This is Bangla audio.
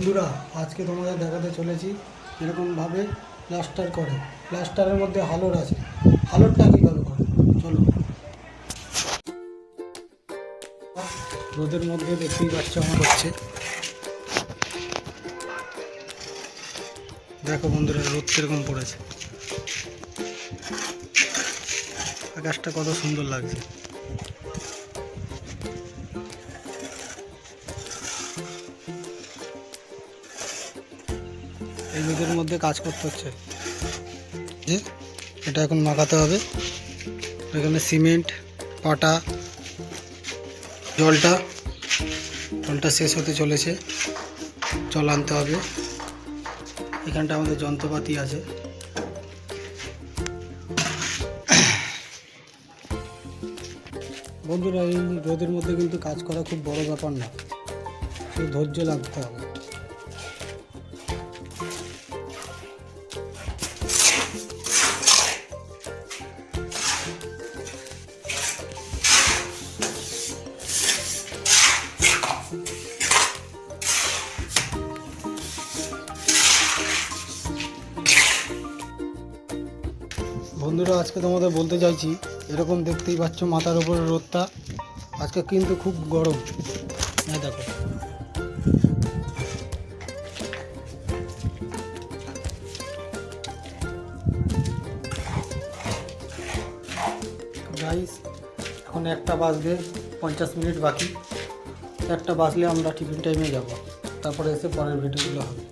বন্ধুরা আজকে তোমাদের দেখাতে চলেছি এরকমভাবে প্লাস্টার করে। প্লাস্টারের মধ্যে হালর আছে, হালরটা কীভাবে করে চলো। রোদের মধ্যে দেখতেই পাচ্ছ আমার হচ্ছে, দেখো বন্ধুরা রোদ কীরকম পড়েছে, আকাশটা কত সুন্দর লাগছে। এই রোদের মধ্যে কাজ করতে হচ্ছে, যে এটা এখন মাখাতে হবে। এখানে সিমেন্ট, পাটা, জলটা শেষ হতে চলেছে, জল আনতে হবে। এখানটা আমাদের যন্ত্রপাতি আছে। বন্ধুরা এই রোদের মধ্যে কিন্তু কাজ করা খুব বড় ব্যাপার না, শুধু ধৈর্য লাগতে হবে। বন্ধুরা আজকে তোমাদের বলতে চাইছি, এরকম দেখতেই পাচ্ছ মাথার উপরে রোদটা, আজকে কিন্তু খুব গরম। হ্যাঁ দেখো, গাইস এখন 1টা বাজবে, 50 মিনিট বাকি। 1টা বাজলে আমরা টিফিন টাইমে যাব, তারপরে এসে পরের ভিডিওগুলো হবে।